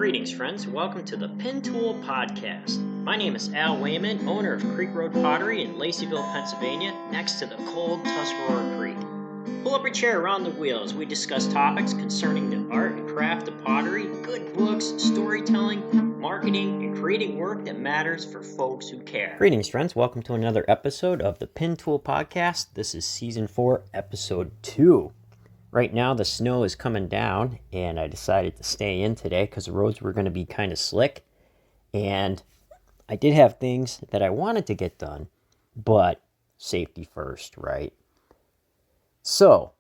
Greetings, friends. Welcome to the Pin Tool Podcast. My name is Al Wayman, owner of Creek Road Pottery in Laceyville, Pennsylvania, next to the cold Tuscarora Creek. Pull up a chair around the wheel as we discuss topics concerning the art and craft of pottery, good books, storytelling, marketing, and creating work that matters for folks who care. Greetings, friends. Welcome to another episode of the Pin Tool Podcast. This is Season 4, Episode 2. Right now, the snow is coming down, and I decided to stay in today because the roads were going to be kind of slick. And I did have things that I wanted to get done, but safety first, right? So,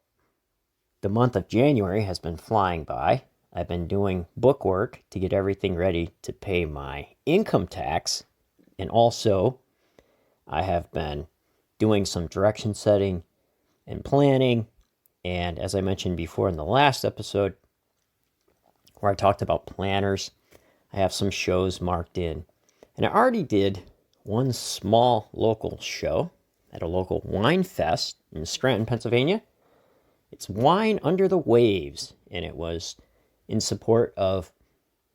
the month of January has been flying by. I've been doing book work to get everything ready to pay my income tax. And also, I have been doing some direction setting and planning. And as I mentioned before in the last episode, where I talked about planners, I have some shows marked in. And I already did one small local show at a local wine fest in Scranton, Pennsylvania. It's Wine Under the Waves, and it was in support of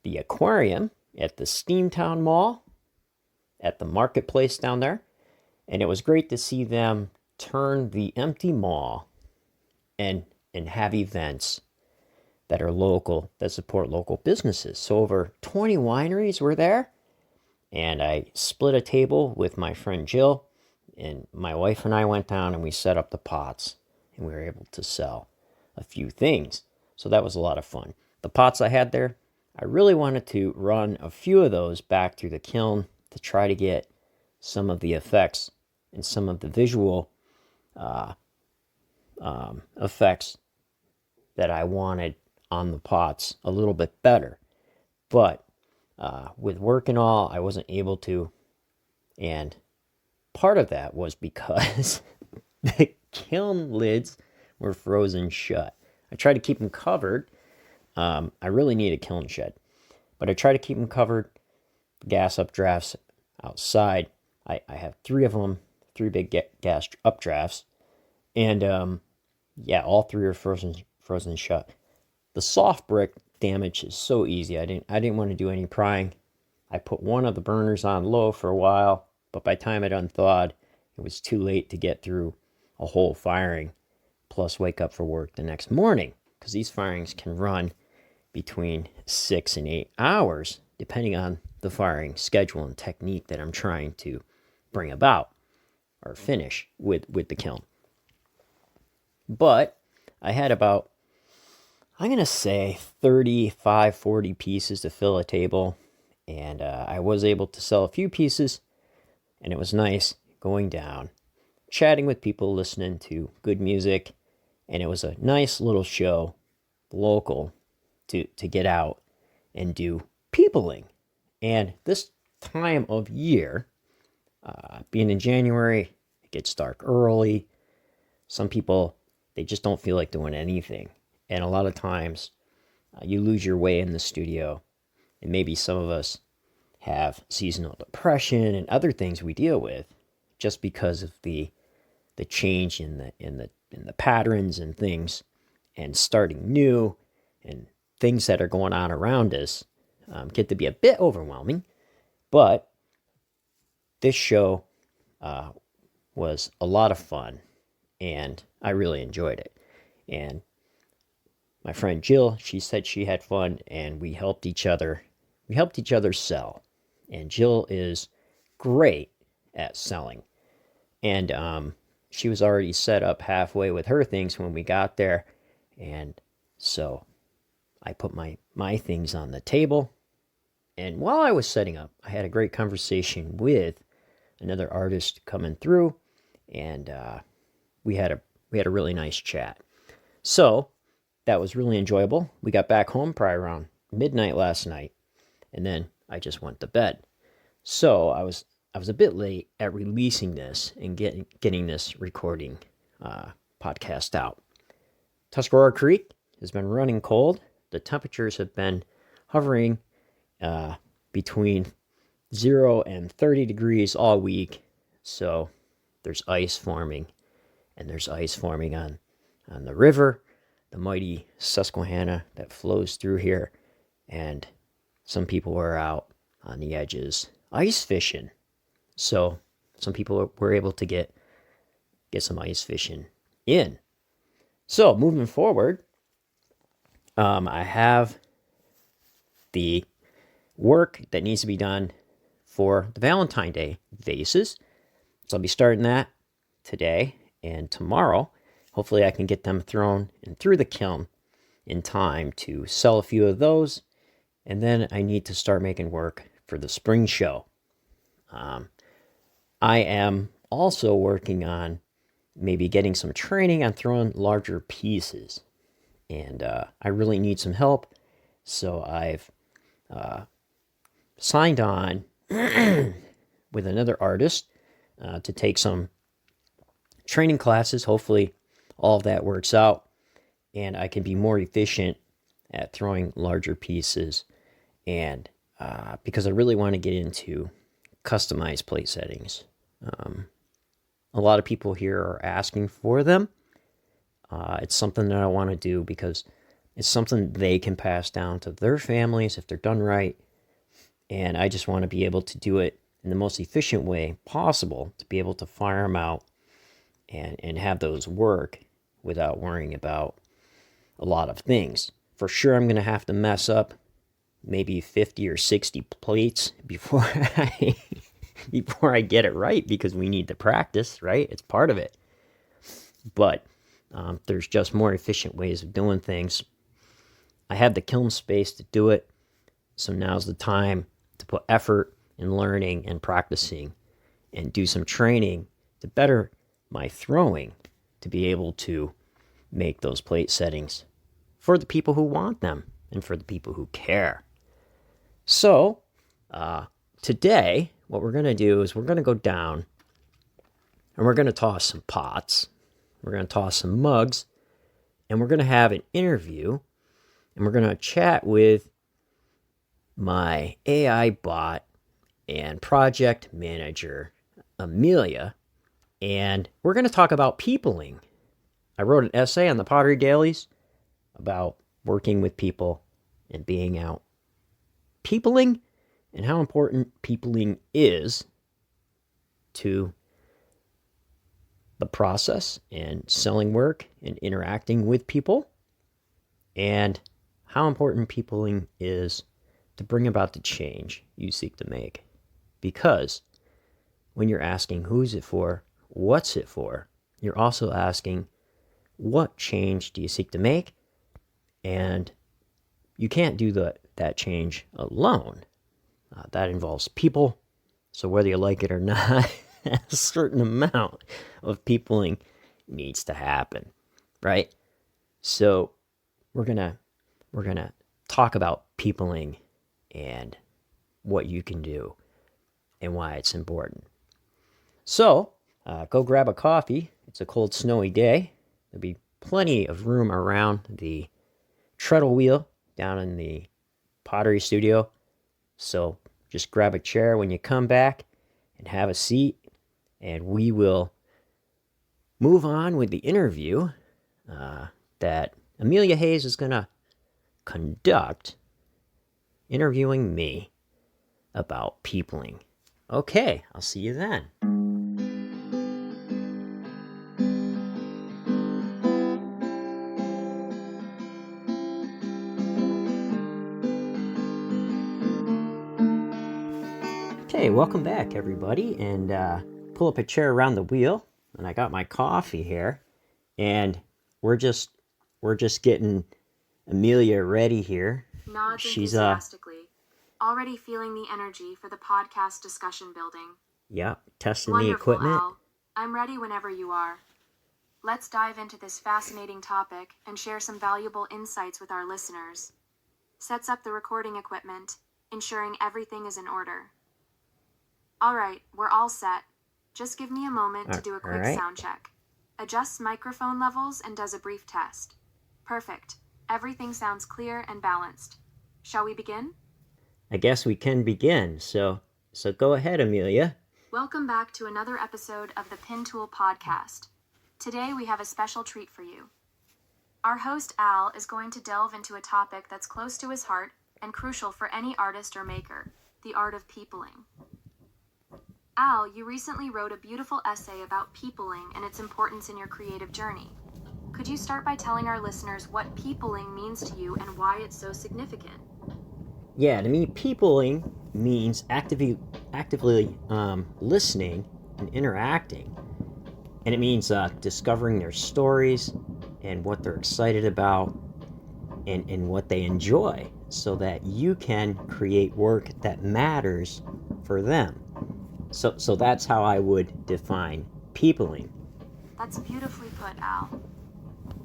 the aquarium at the Steamtown Mall, at the marketplace down there. And it was great to see them turn the empty mall and have events that are local, that support local businesses. So over 20 wineries were there, and I split a table with my friend Jill, and my wife and I went down and we set up the pots, and we were able to sell a few things. So that was a lot of fun. The pots I had there, I really wanted to run a few of those back through the kiln to try to get some of the effects and some of the visual effects that I wanted on the pots a little bit better. But with work and all, I wasn't able to. And part of that was because the kiln lids were frozen shut. I tried to keep them covered. I really need a kiln shed, but I try to keep them covered. Gas updrafts outside. I have 3 of them, 3 big gas updrafts. And all 3 are frozen shut. The soft brick damage is so easy. I didn't want to do any prying. I put one of the burners on low for a while, but by the time it unthawed, it was too late to get through a whole firing, plus wake up for work the next morning, because these firings can run between 6 and 8 hours, depending on the firing schedule and technique that I'm trying to bring about or finish with the kiln. But I had about, I'm going to say 35, 40 pieces to fill a table. And I was able to sell a few pieces. And it was nice going down, chatting with people, listening to good music. And it was a nice little show, local, to get out and do peopling. And this time of year, being in January, it gets dark early. Some people, they just don't feel like doing anything. And a lot of times, you lose your way in the studio. And maybe some of us have seasonal depression and other things we deal with just because of the change in the patterns and things, and starting new, and things that are going on around us get to be a bit overwhelming. But this show was a lot of fun, and I really enjoyed it. And my friend Jill, she said she had fun, and we helped each other. We helped each other sell. And Jill is great at selling. And she was already set up halfway with her things when we got there. And so I put my things on the table. And while I was setting up, I had a great conversation with another artist coming through. And we had a really nice chat. So that was really enjoyable. We got back home probably around midnight last night, and then I just went to bed. So I was a bit late at releasing this and getting this recording podcast out. Tuscarora Creek has been running cold. The temperatures have been hovering between 0 and 30 degrees all week. So there's ice forming, and there's ice forming on the river, the mighty Susquehanna that flows through here. And Some people were out on the edges ice fishing. So some people were able to get some ice fishing in. So moving forward, I have the work that needs to be done for the Valentine Day vases. So I'll be starting that today and tomorrow. Hopefully I can get them thrown and through the kiln in time to sell a few of those. And then I need to start making work for the spring show. I am also working on maybe getting some training on throwing larger pieces. And I really need some help. So I've signed on with another artist to take some training classes. Hopefully all of that works out and I can be more efficient at throwing larger pieces. And because I really want to get into customized plate settings. A lot of people here are asking for them. It's something that I want to do because it's something they can pass down to their families if they're done right. And I just want to be able to do it in the most efficient way possible to be able to fire them out and have those work without worrying about a lot of things. For sure, I'm going to have to mess up maybe 50 or 60 plates before I get it right because we need to practice, right? It's part of it. But there's just more efficient ways of doing things. I have the kiln space to do it, so now's the time to put effort in learning and practicing and do some training to better my throwing to be able to make those plate settings for the people who want them and for the people who care. So today, what we're going to do is we're going to go down and we're going to toss some pots. We're going to toss some mugs, and we're going to have an interview, and we're going to chat with my AI bot and project manager, Amelia, and we're going to talk about peopling. I wrote an essay on the Pottery Dailies about working with people and being out peopling and how important peopling is to the process and selling work and interacting with people, and how important peopling is to bring about the change you seek to make. Because when you're asking who's it for, what's it for, you're also asking what change do you seek to make, and you can't do that change alone. That involves people, so whether you like it or not, a certain amount of peopling needs to happen, right? So we're gonna talk about peopling and what you can do and why it's important. So go grab a coffee. It's a cold, snowy day. There'll be plenty of room around the treadle wheel down in the pottery studio. So just grab a chair when you come back and have a seat, and we will move on with the interview that Amelia Hayes is going to conduct, interviewing me about peopling. Okay, I'll see you then. Okay, welcome back, everybody, and pull up a chair around the wheel, and I got my coffee here, and we're just getting Amelia ready here. Nods enthusiastically, already feeling the energy for the podcast discussion building. Yeah, testing Wonderful, the equipment. Al. I'm ready whenever you are. Let's dive into this fascinating topic and share some valuable insights with our listeners. Sets up the recording equipment, ensuring everything is in order. All right, we're all set. Just give me a moment to do a quick sound check. Adjusts microphone levels and does a brief test. Perfect. Everything sounds clear and balanced. Shall we begin? I guess we can begin. So go ahead, Amelia. Welcome back to another episode of the Pin Tool Podcast. Today we have a special treat for you. Our host Al is going to delve into a topic that's close to his heart and crucial for any artist or maker, the art of peopling. Al, you recently wrote a beautiful essay about peopling and its importance in your creative journey. Could you start by telling our listeners what peopling means to you and why it's so significant? Yeah, to me, peopling means actively listening and interacting. And it means discovering their stories and what they're excited about and what they enjoy so that you can create work that matters for them. So that's how I would define peopling. That's beautifully put, Al.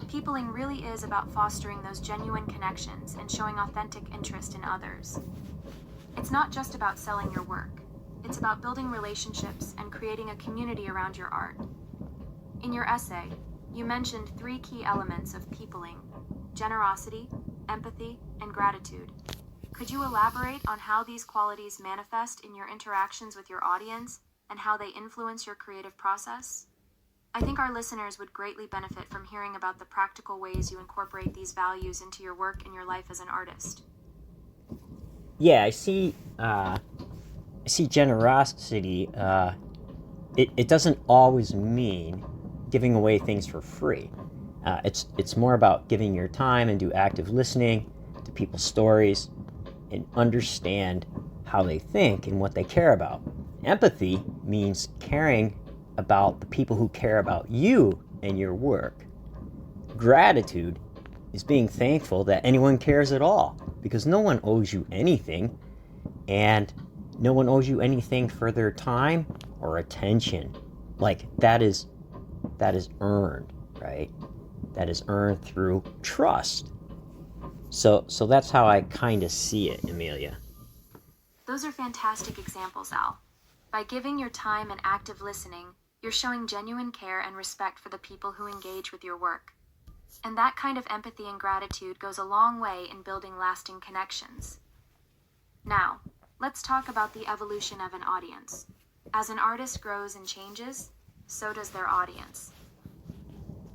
Peopling really is about fostering those genuine connections and showing authentic interest in others. It's not just about selling your work. It's about building relationships and creating a community around your art. In your essay, you mentioned 3 key elements of peopling: generosity, empathy, and gratitude. Could you elaborate on how these qualities manifest in your interactions with your audience and how they influence your creative process? I think our listeners would greatly benefit from hearing about the practical ways you incorporate these values into your work and your life as an artist. Yeah, I see generosity. It doesn't always mean giving away things for free. It's more about giving your time and do active listening to people's stories and understand how they think and what they care about. Empathy means caring about the people who care about you and your work. Gratitude is being thankful that anyone cares at all, because no one owes you anything, and no one owes you anything for their time or attention. Like that is earned, right? That is earned through trust. So that's how I kind of see it, Amelia. Those are fantastic examples, Al. By giving your time and active listening, you're showing genuine care and respect for the people who engage with your work. And that kind of empathy and gratitude goes a long way in building lasting connections. Now, let's talk about the evolution of an audience. As an artist grows and changes, so does their audience.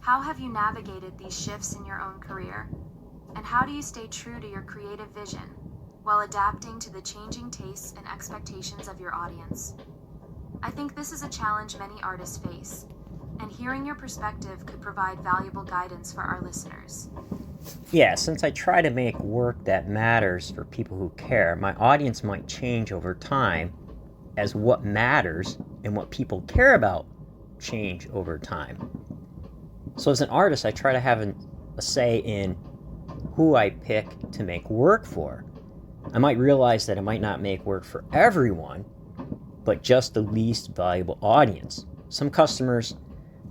How have you navigated these shifts in your own career? And how do you stay true to your creative vision while adapting to the changing tastes and expectations of your audience? I think this is a challenge many artists face, and hearing your perspective could provide valuable guidance for our listeners. Yeah, since I try to make work that matters for people who care, my audience might change over time as what matters and what people care about change over time. So as an artist, I try to have a say in who I pick to make work for. I might realize that I might not make work for everyone, but just the least valuable audience. Some customers,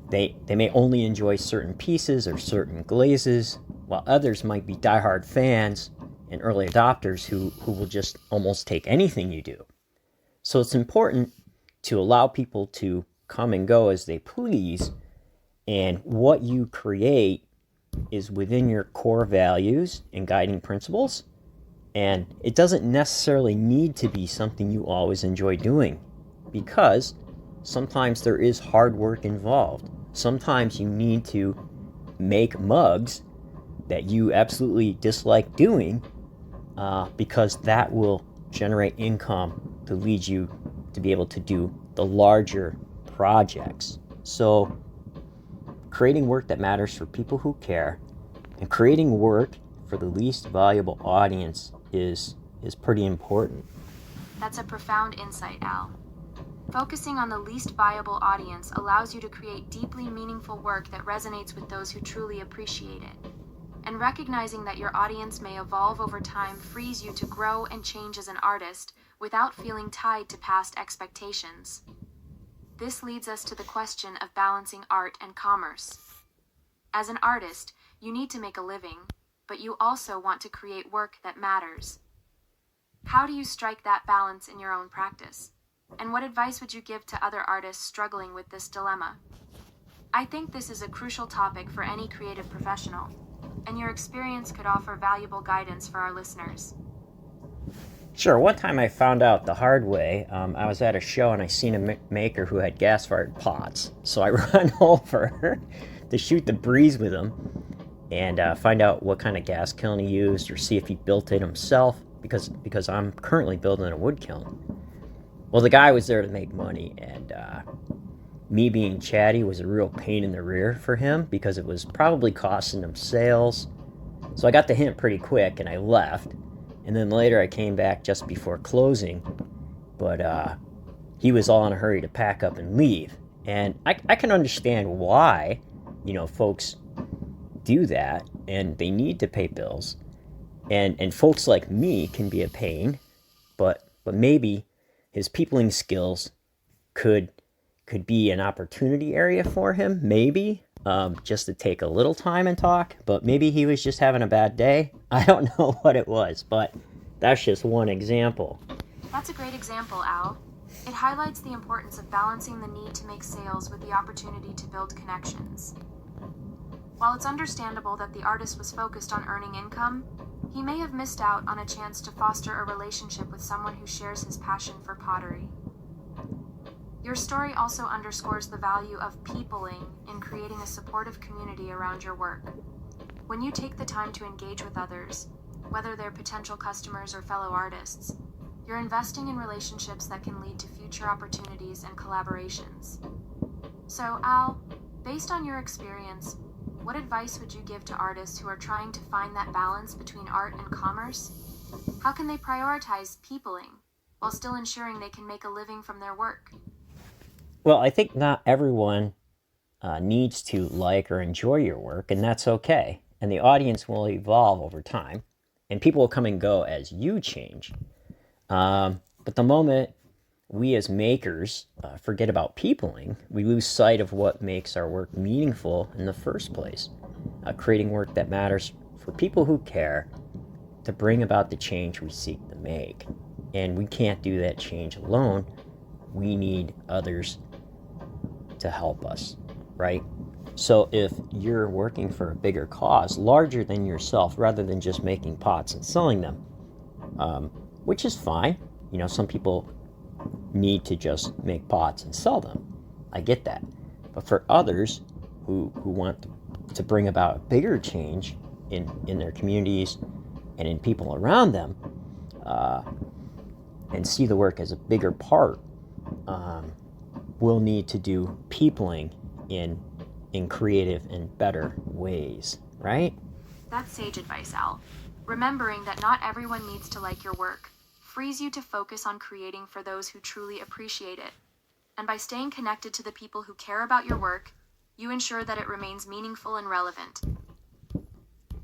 they may only enjoy certain pieces or certain glazes, while others might be diehard fans and early adopters who will just almost take anything you do. So it's important to allow people to come and go as they please, and what you create is within your core values and guiding principles, and it doesn't necessarily need to be something you always enjoy doing, because sometimes there is hard work involved. Sometimes you need to make mugs that you absolutely dislike doing, because that will generate income to lead you to be able to do the larger projects. So creating work that matters for people who care and creating work for the least valuable audience is pretty important. That's a profound insight, Al. Focusing on the least viable audience allows you to create deeply meaningful work that resonates with those who truly appreciate it. And recognizing that your audience may evolve over time frees you to grow and change as an artist without feeling tied to past expectations. This leads us to the question of balancing art and commerce. As an artist, you need to make a living, but you also want to create work that matters. How do you strike that balance in your own practice? And what advice would you give to other artists struggling with this dilemma? I think this is a crucial topic for any creative professional, and your experience could offer valuable guidance for our listeners. Sure, one time I found out the hard way. I was at a show and I seen a maker who had gas-fired pots. So I run over to shoot the breeze with him and find out what kind of gas kiln he used or see if he built it himself, because I'm currently building a wood kiln. Well, the guy was there to make money, and me being chatty was a real pain in the rear for him because it was probably costing him sales. So I got the hint pretty quick and I left. And then later I came back just before closing, but he was all in a hurry to pack up and leave. And I can understand why, folks do that, and they need to pay bills. And folks like me can be a pain, but maybe his peopling skills could be an opportunity area for him, maybe, just to take a little time and talk. But maybe he was just having a bad day. I don't know what it was, but that's just one example. That's a great example, Al. It highlights the importance of balancing the need to make sales with the opportunity to build connections. While it's understandable that the artist was focused on earning income, he may have missed out on a chance to foster a relationship with someone who shares his passion for pottery. Your story also underscores the value of peopling in creating a supportive community around your work. When you take the time to engage with others, whether they're potential customers or fellow artists, you're investing in relationships that can lead to future opportunities and collaborations. So, Al, based on your experience, what advice would you give to artists who are trying to find that balance between art and commerce? How can they prioritize peopling while still ensuring they can make a living from their work? Well, I think not everyone needs to like or enjoy your work, and that's okay. And the audience will evolve over time, and people will come and go as you change. But the moment we as makers forget about peopling, we lose sight of what makes our work meaningful in the first place. Creating work that matters for people who care to bring about the change we seek to make. And we can't do that change alone. We need others to help us, right? So if you're working for a bigger cause, larger than yourself, rather than just making pots and selling them, which is fine. Some people need to just make pots and sell them. I get that. But for others who want to bring about a bigger change in their communities and in people around them, and see the work as a bigger part, we'll need to do peopling in creative and better ways, right? That's sage advice, Al. Remembering that not everyone needs to like your work frees you to focus on creating for those who truly appreciate it. And by staying connected to the people who care about your work, you ensure that it remains meaningful and relevant.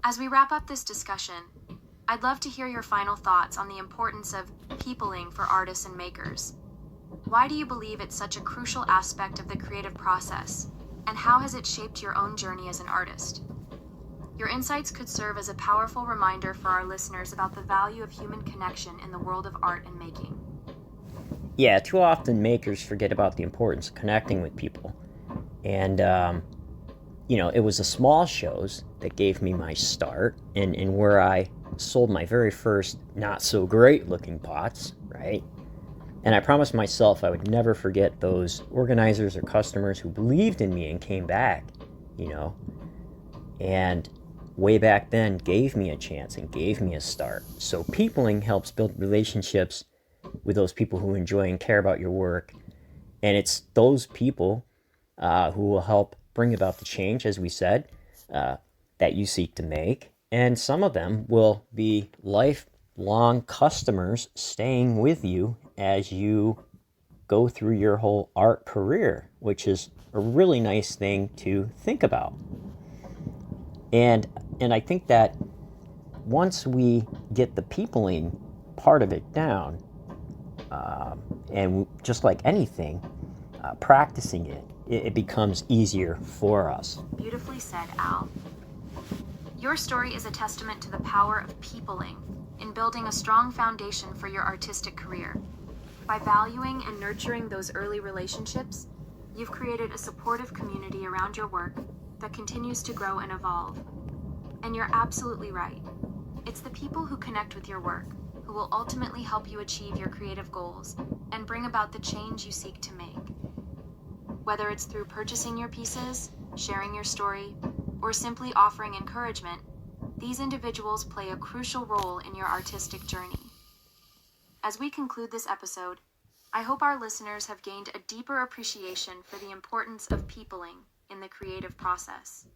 As we wrap up this discussion, I'd love to hear your final thoughts on the importance of peopling for artists and makers. Why do you believe it's such a crucial aspect of the creative process, and how has it shaped your own journey as an artist? Your insights could serve as a powerful reminder for our listeners about the value of human connection in the world of art and making. Yeah, too often makers forget about the importance of connecting with people. And, it was the small shows that gave me my start and where I sold my very first not so great looking pots, right? And I promised myself I would never forget those organizers or customers who believed in me and came back, and way back then gave me a chance and gave me a start. So peopling helps build relationships with those people who enjoy and care about your work. And it's those people who will help bring about the change, as we said, that you seek to make. And some of them will be lifelong customers staying with you as you go through your whole art career, which is a really nice thing to think about. And I think that once we get the peopling part of it down, and just like anything, practicing it becomes easier for us. Beautifully said, Al. Your story is a testament to the power of peopling in building a strong foundation for your artistic career. By valuing and nurturing those early relationships, you've created a supportive community around your work that continues to grow and evolve. And you're absolutely right. It's the people who connect with your work who will ultimately help you achieve your creative goals and bring about the change you seek to make. Whether it's through purchasing your pieces, sharing your story, or simply offering encouragement, these individuals play a crucial role in your artistic journey. As we conclude this episode, I hope our listeners have gained a deeper appreciation for the importance of peopling in the creative process.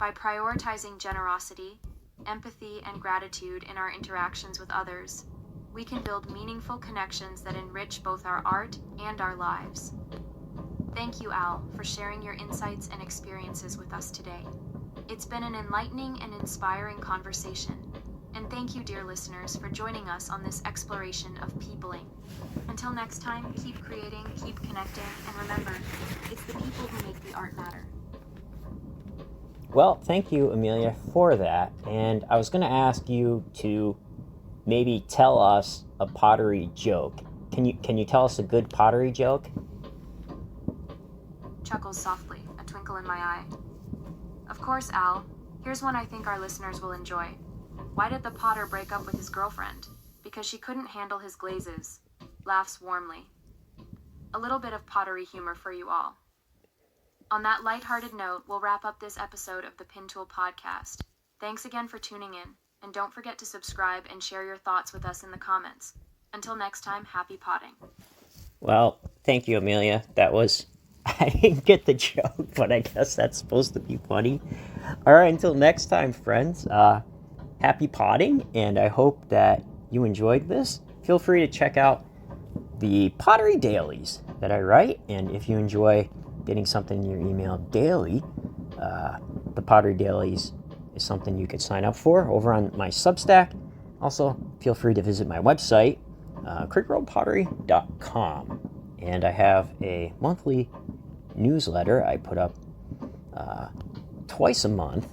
By prioritizing generosity, empathy, and gratitude in our interactions with others, we can build meaningful connections that enrich both our art and our lives. Thank you, Al, for sharing your insights and experiences with us today. It's been an enlightening and inspiring conversation. And thank you, dear listeners, for joining us on this exploration of peopling. Until next time, keep creating, keep connecting, and remember, it's the people who make the art matter. Well, thank you, Amelia, for that. And I was going to ask you to maybe tell us a pottery joke. Can you tell us a good pottery joke? Chuckles softly, a twinkle in my eye. Of course, Al. Here's one I think our listeners will enjoy. Why did the potter break up with his girlfriend? Because she couldn't handle his glazes. Laughs warmly. A little bit of pottery humor for you all. On that lighthearted note, we'll wrap up this episode of the Pin Tool Podcast. Thanks again for tuning in, and don't forget to subscribe and share your thoughts with us in the comments. Until next time, happy potting. Well, thank you, Amelia. That was... I didn't get the joke, but I guess that's supposed to be funny. All right, until next time, friends. Happy potting, and I hope that you enjoyed this. Feel free to check out the pottery dailies that I write, and if you enjoy getting something in your email daily, the pottery dailies is something you could sign up for over on my Substack. Also, feel free to visit my website, creekroadpottery.com, and I have a monthly newsletter I put up twice a month,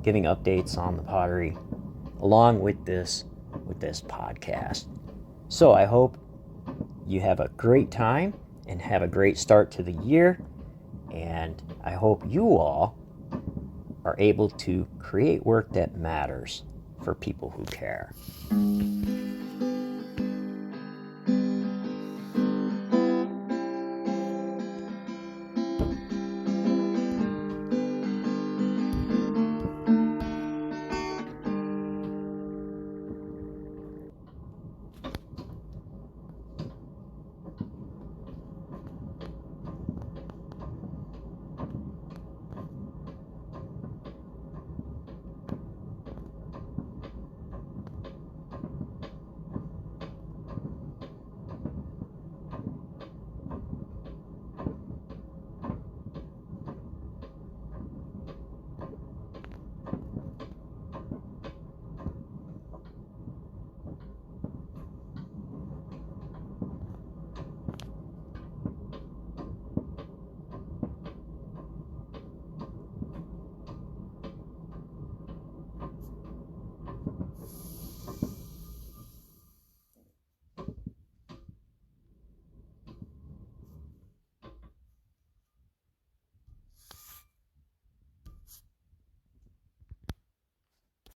giving updates on the pottery along with this podcast. So I hope you have a great time and have a great start to the year, and I hope you all are able to create work that matters for people who care.